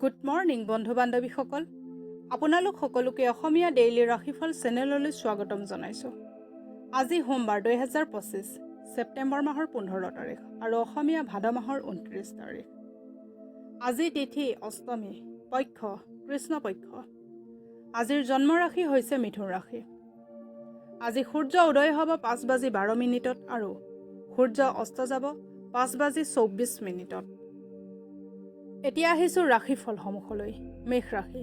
Good morning বন্ধু বান্ধৱীসকল, আপোনালোক সকলোকে অসমীয়া ডেইলি ৰাশিফল চেনেললৈ স্বাগতম জনাইছোঁ। আজি সোমবাৰ 2025 ছেপ্টেম্বৰ মাহৰ 15 তাৰিখ আৰু অসমীয়া ভাদ মাহৰ 29 তাৰিখ। আজি তিথি অষ্টমী, পক্ষ কৃষ্ণপক্ষ। আজিৰ জন্ম ৰাশি হৈছে মিথুন ৰাশি। আজি সূৰ্য উদয় হ'ব 5:12 আৰু সূৰ্য অস্ত যাব 5:24। এতিয়া আহিছোঁ ৰাশিফলসমূহলৈ। মেষ ৰাশি।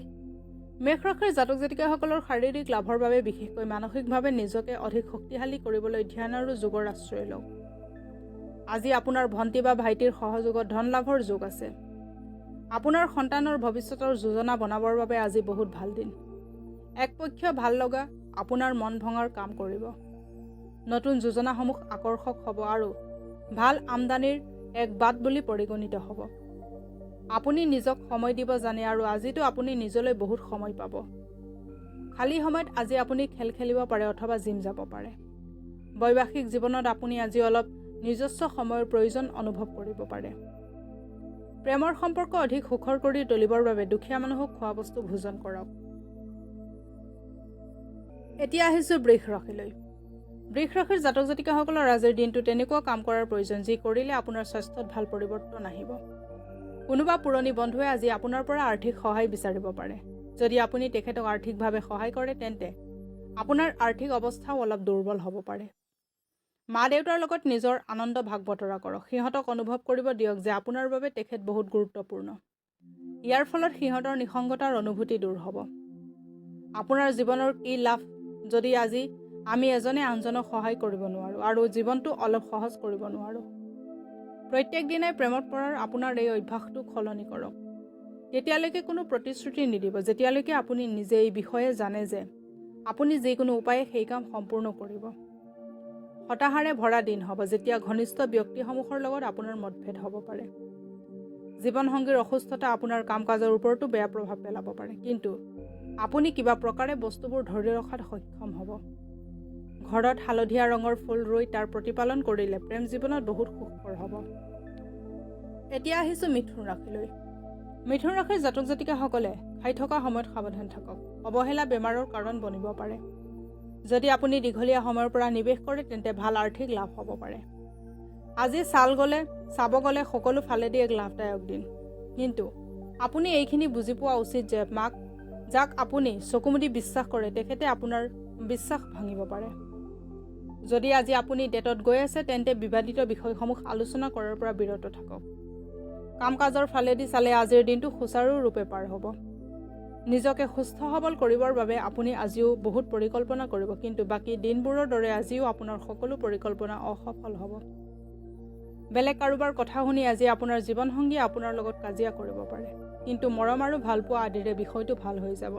মেষ ৰাশিৰ জাতক জাতিকাসকলৰ শাৰীৰিক লাভৰ বাবে বিশেষকৈ মানসিকভাৱে নিজকে অধিক শক্তিশালী কৰিবলৈ ধ্যান আৰু যোগৰ আশ্ৰয় লওক। আজি আপোনাৰ ভণ্টি বা ভাইটিৰ সহযোগত ধন লাভৰ যোগ আছে। আপোনাৰ সন্তানৰ ভৱিষ্যতৰ যোজনা বনাবৰ বাবে আজি বহুত ভাল দিন। একপক্ষীয় ভাল লগা আপোনাৰ মন ভঙাৰ কাম কৰিব। নতুন যোজনাসমূহ আকৰ্ষক হ'ব আৰু ভাল আমদানিৰ এক বাট বুলি পৰিগণিত হ'ব। আপুনি নিজক সময় দিব জানে আৰু আজিতো আপুনি নিজলৈ বহুত সময় পাব। খালী সময়ত আজি আপুনি খেল খেলিব পাৰে অথবা জিম যাব পাৰে। বৈবাহিক জীৱনত আপুনি আজি অলপ নিজস্ব সময়ৰ প্ৰয়োজন অনুভৱ কৰিব পাৰে। প্ৰেমৰ সম্পৰ্ক অধিক সুখৰ কৰি তুলিবৰ বাবে দুখীয়া মানুহক খোৱা বস্তু ভোজন কৰক। এতিয়া আহিছোঁ বৃষ ৰাশিলৈ। বৃষ ৰাশিৰ জাতক জাতিকাসকলৰ আজিৰ দিনটো তেনেকুৱা কাম কৰাৰ প্ৰয়োজন যি কৰিলে আপোনাৰ স্বাস্থ্যত ভাল পৰিৱৰ্তন আহিব। কোনোবা পুৰণি বন্ধুৱে আজি আপোনাৰ পৰা আৰ্থিক সহায় বিচাৰিব পাৰে। যদি আপুনি তেখেতক আৰ্থিকভাৱে সহায় কৰে তেন্তে আপোনাৰ আৰ্থিক অৱস্থাও অলপ দুৰ্বল হ'ব পাৰে। মা দেউতাৰ লগত নিজৰ আনন্দ ভাগ বতৰা কৰক। সিহঁতক অনুভৱ কৰিব দিয়ক যে আপোনাৰ বাবে তেখেত বহুত গুৰুত্বপূৰ্ণ। ইয়াৰ ফলত সিহঁতৰ নিসংগতাৰ অনুভূতি দূৰ হ'ব। আপোনাৰ জীৱনৰ কি লাভ যদি আজি আমি এজনে আনজনক সহায় কৰিব নোৱাৰোঁ আৰু জীৱনটো অলপ সহজ কৰিব নোৱাৰোঁ। প্ৰত্যেক দিনাই প্ৰেমত পৰাৰ আপোনাৰ এই অভ্যাসটোক সলনি কৰক। তেতিয়ালৈকে কোনো প্ৰতিশ্ৰুতি নিদিব যেতিয়ালৈকে আপুনি নিজে এই বিষয়ে জানে যে আপুনি যিকোনো উপায়ে সেই কাম সম্পূৰ্ণ কৰিব। হতাশাৰে ভৰা দিন হ'ব যেতিয়া ঘনিষ্ঠ ব্যক্তিসমূহৰ লগত আপোনাৰ মতভেদ হ'ব পাৰে। জীৱনসংগীৰ অসুস্থতা আপোনাৰ কাম কাজৰ ওপৰতো বেয়া প্ৰভাৱ পেলাব পাৰে, কিন্তু আপুনি কিবা প্ৰকাৰে বস্তুবোৰ ধৰি ৰখাত সক্ষম হ'ব। ঘৰত হালধীয়া ৰঙৰ ফুল ৰুই তাৰ প্ৰতিপালন কৰিলে প্ৰেম জীৱনত বহুত সুখকৰ হ'ব। এতিয়া আহিছোঁ মিথুন ৰাশিলৈ। মিথুন ৰাশিৰ জাতক জাতিকাসকলে খাই থকা সময়ত সাৱধান থাকক। অৱহেলা বেমাৰৰ কাৰণ বনিব পাৰে। যদি আপুনি দীঘলীয়া সময়ৰ পৰা নিৱেশ কৰে তেন্তে ভাল আৰ্থিক লাভ হ'ব পাৰে। আজি চাব গ'লে সকলো ফালেদি এক লাভদায়ক দিন, কিন্তু আপুনি এইখিনি বুজি পোৱা উচিত যে যাক আপুনি চকুমুদি বিশ্বাস কৰে তেখেতে আপোনাৰ বিশ্বাস ভাঙিব পাৰে। যদি আজি আপুনি ডেটত গৈ আছে তেন্তে বিবাদিত বিষয়সমূহ আলোচনা কৰাৰ পৰা বিৰত থাকক। কাম কাজৰ ফালেদি চালে আজিৰ দিনটো সুচাৰুৰূপে পাৰ হ'ব। নিজকে সুস্থ সবল কৰিবৰ বাবে আপুনি আজিও বহুত পৰিকল্পনা কৰিব, কিন্তু বাকী দিনবোৰৰ দৰে আজিও আপোনাৰ সকলো পৰিকল্পনা অসফল হ'ব। বেলেগ কাৰোবাৰ কথা শুনি আজি আপোনাৰ জীৱনসংগীয়ে আপোনাৰ লগত কাজিয়া কৰিব পাৰে, কিন্তু মৰম আৰু ভালপোৱা আদিৰে বিষয়টো ভাল হৈ যাব।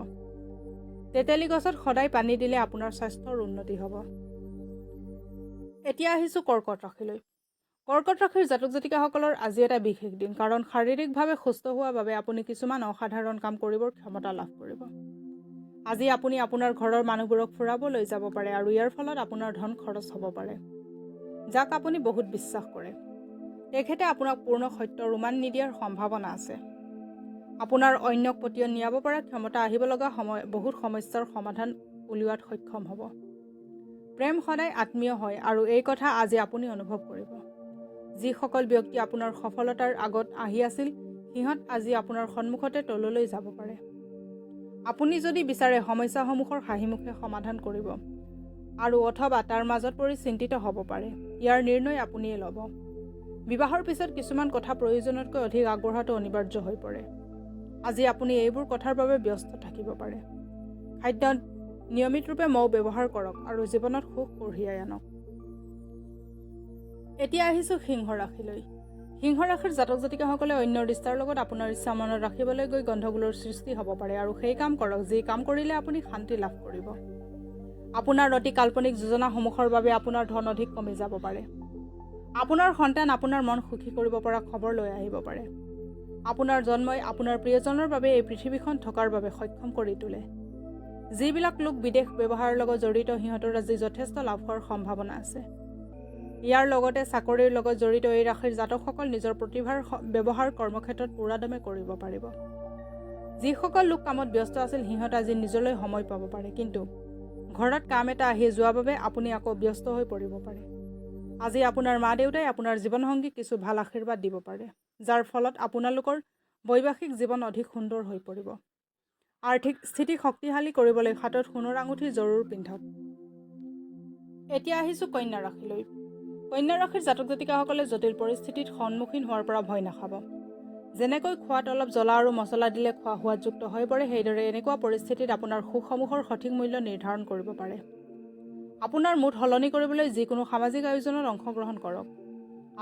তেতেলী গছত সদায় পানী দিলে আপোনাৰ স্বাস্থ্যৰ উন্নতি হ'ব। এতিয়া আহিছোঁ কৰ্কট ৰাশিলৈ। কৰ্কট ৰাশিৰ জাতক জাতিকাসকলৰ আজি এটা বিশেষ দিন, কাৰণ শাৰীৰিকভাৱে সুস্থ হোৱাৰ বাবে আপুনি কিছুমান অসাধাৰণ কাম কৰিবৰ ক্ষমতা লাভ কৰিব। আজি আপুনি আপোনাৰ ঘৰৰ মানুহবোৰক ফুৰাব লৈ যাব পাৰে আৰু ইয়াৰ ফলত আপোনাৰ ধন খৰচ হ'ব পাৰে। যাক আপুনি বহুত বিশ্বাস কৰে তেখেতে আপোনাক পূৰ্ণ সত্যৰ উমান নিদিয়াৰ সম্ভাৱনা আছে। আপোনাৰ অন্যক পতিয়ন নিয়াব পৰা ক্ষমতা আহিব লগা বহুত সমস্যাৰ সমাধান উলিওৱাত সক্ষম হ'ব। প্ৰেম সদায় আত্মীয় হয় আৰু এই কথা আজি আপুনি অনুভৱ কৰিব। যিসকল ব্যক্তি আপোনাৰ সফলতাৰ আগত আহি আছিল সিহঁত আজি আপোনাৰ সন্মুখতে তললৈ যাব পাৰে। আপুনি যদি বিচাৰে সমস্যাসমূহৰ হাঁহিমুখে সমাধান কৰিব আৰু অথবা তাৰ মাজত পৰি চিন্তিত হ'ব পাৰে, ইয়াৰ নিৰ্ণয় আপুনিয়ে ল'ব। বিবাহৰ পিছত কিছুমান কথা প্ৰয়োজনতকৈ অধিক আগবঢ়াটো অনিবাৰ্য হৈ পৰে। আজি আপুনি এইবোৰ কথাৰ বাবে ব্যস্ত থাকিব পাৰে। খাদ্যত নিয়মিত ৰূপে মৌ ব্যৱহাৰ কৰক আৰু জীৱনত সুখ কঢ়িয়াই আনক। এতিয়া আহিছোঁ সিংহ ৰাশিলৈ। সিংহ ৰাশিৰ জাতক জাতিকাসকলে অন্যৰ ইচ্ছাৰ লগত আপোনাৰ ইচ্ছা মনত ৰাখিবলৈ গৈ গণ্ডগোলৰ সৃষ্টি হ'ব পাৰে আৰু সেই কাম কৰক যি কাম কৰিলে আপুনি শান্তি লাভ কৰিব। আপোনাৰ অতি কাল্পনিক যোজনাসমূহৰ বাবে আপোনাৰ ধন অধিক কমি যাব পাৰে। আপোনাৰ সন্তান আপোনাৰ মন সুখী কৰিব পৰা খবৰ লৈ আহিব পাৰে। আপোনাৰ জন্মই আপোনাৰ প্ৰিয়জনৰ বাবে এই পৃথিৱীখন থকাৰ বাবে সক্ষম কৰি তোলে। যিবিলাক লোক বিদেশ ব্যৱহাৰৰ লগত জড়িত সিহঁতৰ আজি যথেষ্ট লাভ হোৱাৰ সম্ভাৱনা আছে। ইয়াৰ লগতে চাকৰিৰ লগত জড়িত এই ৰাশিৰ জাতকসকল নিজৰ প্ৰতিভাৰ ব্যৱহাৰ কৰ্মক্ষেত্ৰত পুৰাদমে কৰিব পাৰিব। যিসকল লোক কামত ব্যস্ত আছিল সিহঁত আজি নিজলৈ সময় পাব পাৰে, কিন্তু ঘৰত কাম এটা আহি যোৱা বাবে আপুনি আকৌ ব্যস্ত হৈ পৰিব পাৰে। আজি আপোনাৰ মা দেউতাই আপোনাৰ জীৱনসংগীক কিছু ভাল আশীৰ্বাদ দিব পাৰে, যাৰ ফলত আপোনালোকৰ বৈবাহিক জীৱন অধিক সুন্দৰ হৈ পৰিব। আৰ্থিক স্থিতি শক্তিশালী কৰিবলৈ হাতত সোণৰ আঙুঠি জৰুৰ পিন্ধক। এতিয়া আহিছোঁ কন্যা ৰাশিলৈ। কন্যা ৰাশিৰ জাতক জাতিকাসকলে জটিল পৰিস্থিতিত সন্মুখীন হোৱাৰ পৰা ভয় নাখাব। যেনেকৈ খোৱাত অলপ জ্বলা আৰু মছলা দিলে খোৱা সোৱাদযুক্ত হৈ পৰে, সেইদৰে এনেকুৱা পৰিস্থিতিত আপোনাৰ সুখসমূহৰ সঠিক মূল্য নিৰ্ধাৰণ কৰিব পাৰে। আপোনাৰ মুড সলনি কৰিবলৈ যিকোনো সামাজিক আয়োজনত অংশগ্ৰহণ কৰক।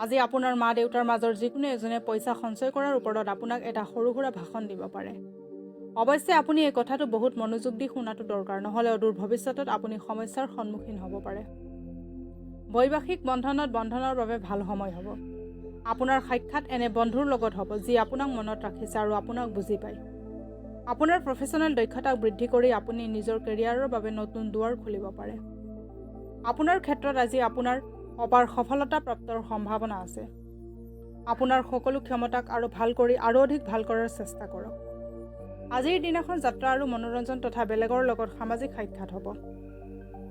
আজি আপোনাৰ মা দেউতাৰ মাজৰ যিকোনো এজনে পইচা সঞ্চয় কৰাৰ ওপৰত আপোনাক এটা সৰু সুৰা ভাষণ দিব পাৰে। অৱশ্যে আপুনি এই কথাটো বহুত মনোযোগ দি শুনাটো দৰকাৰ, নহ'লে অদূৰ ভৱিষ্যতত আপুনি সমস্যাৰ সন্মুখীন হ'ব পাৰে। বৈবাহিক বন্ধনৰ বাবে ভাল সময় হ'ব। আপোনাৰ সাক্ষাৎ এনে বন্ধুৰ লগত হ'ব যি আপোনাক মনত ৰাখিছে আৰু আপোনাক বুজি পায়। আপোনাৰ প্ৰফেচনেল দক্ষতাক বৃদ্ধি কৰি আপুনি নিজৰ কেৰিয়াৰৰ বাবে নতুন দুৱাৰ খুলিব পাৰে। আপোনাৰ ক্ষেত্ৰত আজি আপোনাৰ অপাৰ সফলতা প্ৰাপ্তৰ সম্ভাৱনা আছে। আপোনাৰ সকলো ক্ষমতাক আৰু অধিক ভাল কৰাৰ চেষ্টা কৰক। আজিৰ দিনাখন যাত্ৰা আৰু মনোৰঞ্জন তথা বেলেগৰ লগত সামাজিক সাক্ষাৎ হ'ব।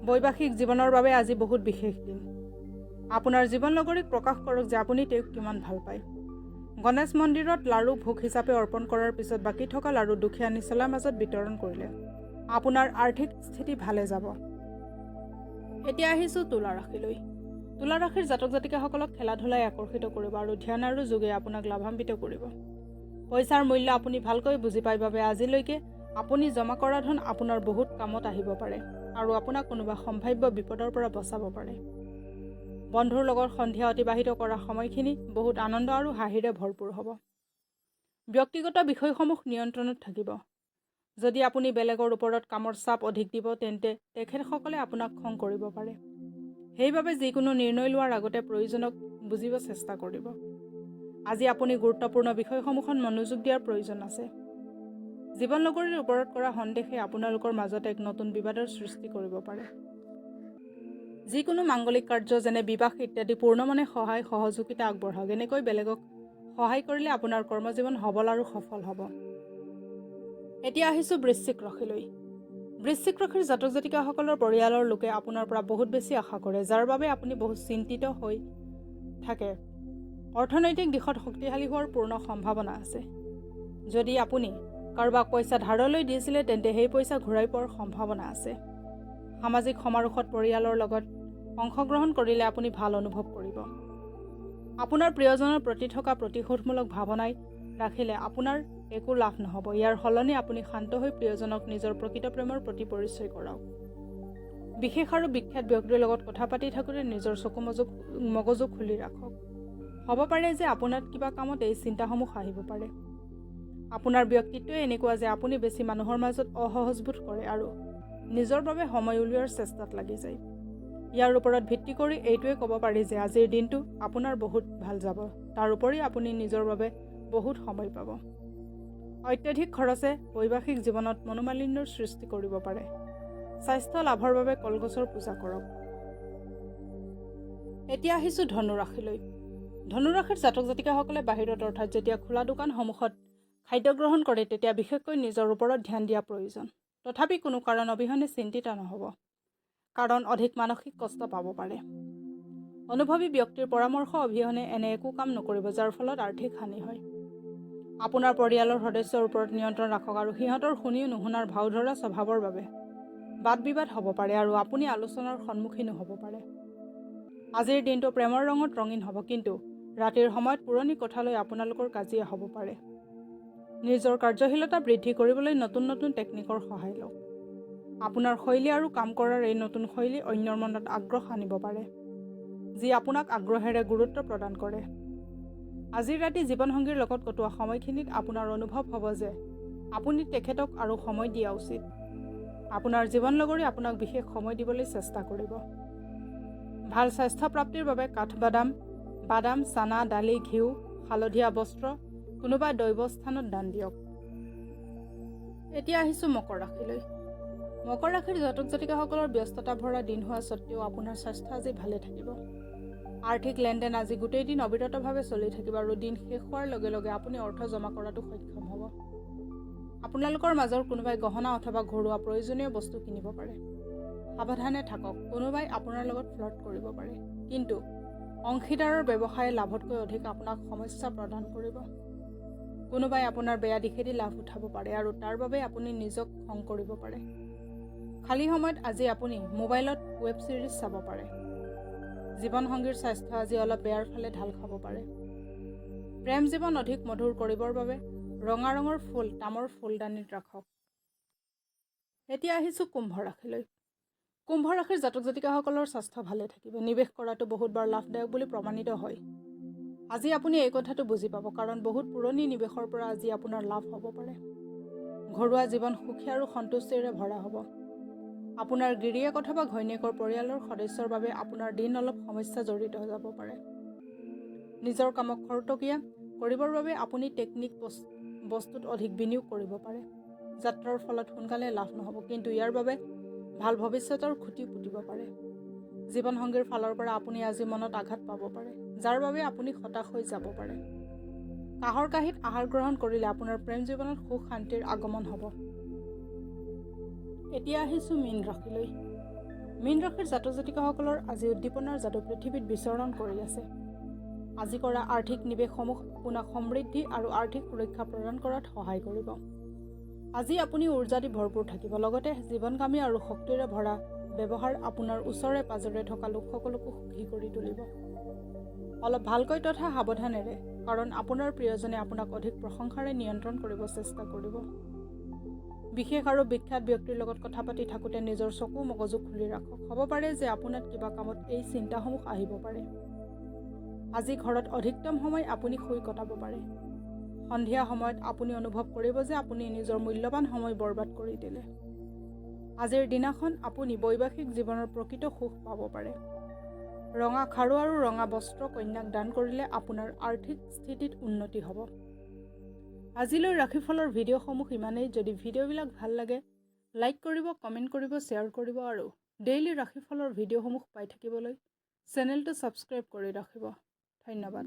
বৈবাহিক জীৱনৰ বাবে আজি বহুত বিশেষ দিন। আপোনাৰ জীৱনলগৰীক প্ৰকাশ কৰক যে আপুনি তেওঁক কিমান ভাল পায়। গণেশ মন্দিৰত লাড়ু ভোগ হিচাপে অৰ্পণ কৰাৰ পিছত বাকী থকা লাড়ু দুখীয়া নিচলাৰ মাজত বিতৰণ কৰিলে আপোনাৰ আৰ্থিক স্থিতি ভালে যাব। এতিয়া আহিছোঁ তুলা ৰাশিলৈ। তুলা ৰাশিৰ জাতক জাতিকাসকলক খেলা ধূলাই আকৰ্ষিত কৰিব আৰু ধ্যান আৰু যোগে আপোনাক লাভান্বিত কৰিব। পইচাৰ মূল্য আপুনি ভালকৈ বুজি পায় বাবে আজিলৈকে আপুনি জমা কৰা ধন আপোনাৰ বহুত কামত আহিব পাৰে আৰু আপোনাক কোনোবা সম্ভাৱ্য বিপদৰ পৰা বচাব পাৰে। বন্ধুৰ লগত সন্ধিয়া অতিবাহিত কৰা সময়খিনি বহুত আনন্দ আৰু হাঁহিৰে ভৰপূৰ হ'ব। ব্যক্তিগত বিষয়সমূহ নিয়ন্ত্ৰণত থাকিব। যদি আপুনি বেলেগৰ ওপৰত কামৰ চাপ অধিক দিব, তেন্তে তেখেতসকলে আপোনাক খং কৰিব পাৰে। সেইবাবে যিকোনো নিৰ্ণয় লোৱাৰ আগতে প্ৰয়োজনক বুজিব চেষ্টা কৰিব। আজি আপুনি গুৰুত্বপূৰ্ণ বিষয়সমূহত মনোযোগ দিয়াৰ প্ৰয়োজন আছে। জীৱনলগৰীৰ ওপৰত কৰা সন্দেহে আপোনালোকৰ মাজত এক নতুন বিবাদৰ সৃষ্টি কৰিব পাৰে। যিকোনো মাংগলিক কাৰ্য যেনে বিবাহ ইত্যাদি পূৰ্ণমনে সহায় সহযোগিতা আগবঢ়াওক। এনেকৈ বেলেগক সহায় কৰিলে আপোনাৰ কৰ্মজীৱন সবল আৰু সফল হ'ব। এতিয়া আহিছোঁ বৃশ্চিক ৰাশিলৈ। বৃশ্চিক ৰাশিৰ জাতক জাতিকাসকলৰ পৰিয়ালৰ লোকে আপোনাৰ পৰা বহুত বেছি আশা কৰে, যাৰ বাবে আপুনি বহুত চিন্তিত হৈ থাকে। অৰ্থনৈতিক দিশত শক্তিশালী হোৱাৰ পূৰ্ণ সম্ভাৱনা আছে। যদি আপুনি কাৰোবাক পইচা ধাৰলৈ দিছিলে, তেন্তে সেই পইচা ঘূৰাই পোৱাৰ সম্ভাৱনা আছে। সামাজিক সমাৰোহত পৰিয়ালৰ লগত অংশগ্ৰহণ কৰিলে আপুনি ভাল অনুভৱ কৰিব। আপোনাৰ প্ৰিয়জনৰ প্ৰতি থকা প্ৰতিশোধমূলক ভাৱনাই ৰাখিলে আপোনাৰ একো লাভ নহ'ব। ইয়াৰ সলনি আপুনি শান্ত হৈ প্ৰিয়জনক নিজৰ প্ৰকৃত প্ৰেমৰ প্ৰতি পৰিচয় কৰাওক। বিশেষ আৰু বিখ্যাত ব্যক্তিৰ লগত কথা পাতি থাকোঁতে নিজৰ চকু মগজু খুলি ৰাখক। হ'ব পাৰে যে আপোনাৰ কিবা কামত এই চিন্তাসমূহ আহিব পাৰে। আপোনাৰ ব্যক্তিত্বই এনেকুৱা যে আপুনি বেছি মানুহৰ মাজত অসহজবোধ কৰে আৰু নিজৰ বাবে সময় উলিওৱাৰ চেষ্টাত লাগি যায়। ইয়াৰ ওপৰত ভিত্তি কৰি এইটোৱে ক'ব পাৰি যে আজিৰ দিনটো আপোনাৰ বহুত ভাল যাব। তাৰোপৰি আপুনি নিজৰ বাবে বহুত সময় পাব। অত্যাধিক খৰচে বৈবাহিক জীৱনত মনোমালিন্যৰ সৃষ্টি কৰিব পাৰে। স্বাস্থ্য লাভৰ বাবে কলগছৰ পূজা কৰক। এতিয়া আহিছোঁ ধনু ৰাশিলৈ। ধনু ৰাশিৰ জাতক জাতিকাসকলে বাহিৰত অৰ্থাৎ যেতিয়া খোলা দোকানসমূহত খাদ্য গ্ৰহণ কৰে, তেতিয়া বিশেষকৈ নিজৰ ওপৰত ধ্যান দিয়া প্ৰয়োজন। তথাপি কোনো কাৰণ অবিহনে চিন্তিত নহ'ব, কাৰণ অধিক মানসিক কষ্ট পাব পাৰে। অনুভৱী ব্যক্তিৰ পৰামৰ্শ অবিহনে এনে একো কাম নকৰিব যাৰ ফলত আৰ্থিক হানি হয়। আপোনাৰ পৰিয়ালৰ সদস্যৰ ওপৰত নিয়ন্ত্ৰণ ৰাখক আৰু সিহঁতৰ শুনিও নুশুনাৰ ভাও ধৰা স্বভাৱৰ বাবে বাদ বিবাদ হ'ব পাৰে আৰু আপুনি আলোচনাৰ সন্মুখীনো হ'ব পাৰে। আজিৰ দিনটো প্ৰেমৰ ৰঙত ৰঙীন হ'ব, কিন্তু ৰাতিৰ সময়ত পুৰণি কথালৈ আপোনালোকৰ কাজিয়া হ'ব পাৰে। নিজৰ কাৰ্যশীলতা বৃদ্ধি কৰিবলৈ নতুন নতুন টেকনিকৰ সহায় লওক। আপোনাৰ শৈলী আৰু কাম কৰাৰ এই নতুন শৈলী অন্যৰ মনত আগ্ৰহ আনিব পাৰে, যি আপোনাক আগ্ৰহেৰে গুৰুত্ব প্ৰদান কৰে। আজিৰ ৰাতি জীৱনসংগীৰ লগত কটোৱা সময়খিনিত আপোনাৰ অনুভৱ হ'ব যে আপুনি তেখেতক আৰু সময় দিয়া উচিত। আপোনাৰ জীৱনলগৰী আপোনাক বিশেষ সময় দিবলৈ চেষ্টা কৰিব। ভাল স্বাস্থ্য প্ৰাপ্তিৰ বাবে কাঠবাদাম, বাদাম, চানা, দালি, ঘিউ, হালধীয়া বস্ত্ৰ কোনোবা দৈৱস্থানত দান দিয়ক। এতিয়া আহিছোঁ মকৰ ৰাশিলৈ। মকৰ ৰাশিৰ জাতক জাতিকাসকলৰ ব্যস্ততা ভৰা দিন হোৱা স্বত্বেও আপোনাৰ স্বাস্থ্য আজি ভালে থাকিব। আৰ্থিক লেনদেন আজি গোটেই দিন অবিৰতভাৱে চলি থাকিব আৰু দিন শেষ হোৱাৰ লগে লগে আপুনি অৰ্থ জমা কৰাটো সক্ষম হ'ব। আপোনালোকৰ মাজৰ কোনোবাই গহনা অথবা ঘৰুৱা প্ৰয়োজনীয় বস্তু কিনিব পাৰে। সাৱধানে থাকক, কোনোবাই আপোনাৰ লগত ফ্লাৰ্ট কৰিব পাৰে। কিন্তু অংশীদাৰৰ ব্যৱসায়ে লাভতকৈ অধিক আপোনাক সমস্যা প্ৰদান কৰিব। কোনোবাই আপোনাৰ বেয়া দিশেদি লাভ উঠাব পাৰে আৰু তাৰ বাবে আপুনি নিজক খং কৰিব পাৰে। খালী সময়ত আজি আপুনি মোবাইলত ৱেব ছিৰিজ চাব পাৰে। জীৱনসংগীৰ স্বাস্থ্য আজি অলপ বেয়াৰ ফালে ঢাল খাব পাৰে। প্ৰেম জীৱন অধিক মধুৰ কৰিবৰ বাবে ৰঙা ৰঙৰ ফুল তামৰ ফুলদানিত ৰাখক। এতিয়া আহিছোঁ কুম্ভ ৰাশিলৈ। কুম্ভ ৰাশিৰ জাতক জাতিকাসকলৰ স্বাস্থ্য ভালে থাকিব। নিৱেশ কৰাটো বহুতবাৰ লাভদায়ক বুলি প্ৰমাণিত হয়। আজি আপুনি এই কথাটো বুজি পাব, কাৰণ বহুত পুৰণি নিৱেশৰ পৰা আজি আপোনাৰ লাভ হ'ব পাৰে। ঘৰুৱা জীৱন সুখী আৰু সন্তুষ্টিৰে ভৰা হ'ব। আপোনাৰ গিৰিয়েক অথবা ঘৈণীয়েকৰ পৰিয়ালৰ সদস্যৰ বাবে আপোনাৰ দিন অলপ সমস্যা জড়িত হৈ যাব পাৰে। নিজৰ কামক খৰতকীয়া কৰিবৰ বাবে আপুনি টেকনিক বস্তুত অধিক বিনিয়োগ কৰিব পাৰে। যাত্ৰাৰ ফলত সোনকালে লাভ নহ'ব, কিন্তু ইয়াৰ বাবে ভাল ভৱিষ্যতৰ খুঁটি পুতিব পাৰে। জীৱনসংগীৰ ফালৰ পৰা আপুনি আজি মনত আঘাত পাব পাৰে, যাৰ বাবে আপুনি হতাশ হৈ যাব পাৰে। কাঁহৰ কাঁহীত আহাৰ গ্ৰহণ কৰিলে আপোনাৰ প্ৰেম জীৱনত সুখ শান্তিৰ আগমন হ'ব। এতিয়া আহিছোঁ মীন ৰাশিলৈ। মীন ৰাশিৰ জাতক জাতিকাসকলৰ আজি উদ্দীপনাৰ যাদু পৃথিৱীত বিচৰণ কৰি আছে। আজি কৰা আৰ্থিক নিৱেশসমূহ আপোনাক সমৃদ্ধি আৰু আৰ্থিক সুৰক্ষা প্ৰদান কৰাত সহায় কৰিব। আজি আপুনি উৰ্জা দি ভৰপূৰ থাকিব। লগতে জীৱনকামী আৰু শক্তিৰে ভৰা ব্যৱহাৰ আপোনাৰ ওচৰে পাজৰে থকা লোকসকলকো সুখী কৰি তুলিব। অলপ ভালকৈ তথা সাৱধানেৰে, কাৰণ আপোনাৰ প্ৰিয়জনে আপোনাক অধিক প্ৰশংসাৰে নিয়ন্ত্ৰণ কৰিব চেষ্টা কৰিব। বিশেষ আৰু বিখ্যাত ব্যক্তিৰ লগত কথা পাতি থাকোঁতে নিজৰ চকু মগজু খুলি ৰাখক। হ'ব পাৰে যে আপোনাত কিবা কামত এই চিন্তাসমূহ আহিব পাৰে। আজি ঘৰত অধিকতম সময় আপুনি শুই কটাব পাৰে। সন্ধিয়া সময়ত আপুনি অনুভৱ কৰিব যে আপুনি নিজৰ মূল্যৱান সময় বৰবাদ কৰি দিলে। আজিৰ দিনাখন আপুনি বৈবাহিক জীৱনৰ প্ৰকৃত সুখ পাব পাৰে। ৰঙা খাৰু আৰু ৰঙা বস্ত্ৰ কন্যাক দান কৰিলে আপোনাৰ আৰ্থিক স্থিতিত উন্নতি হ'ব। আজিলৈ ৰাশিফলৰ ভিডিঅ'সমূহ ইমানেই। যদি ভিডিঅ'বিলাক ভাল লাগে, লাইক কৰিব, কমেণ্ট কৰিব, শ্বেয়াৰ কৰিব আৰু ডেইলি ৰাশিফলৰ ভিডিঅ'সমূহ পাই থাকিবলৈ চেনেলটো ছাবস্ক্ৰাইব কৰি ৰাখিব। ধন্যবাদ।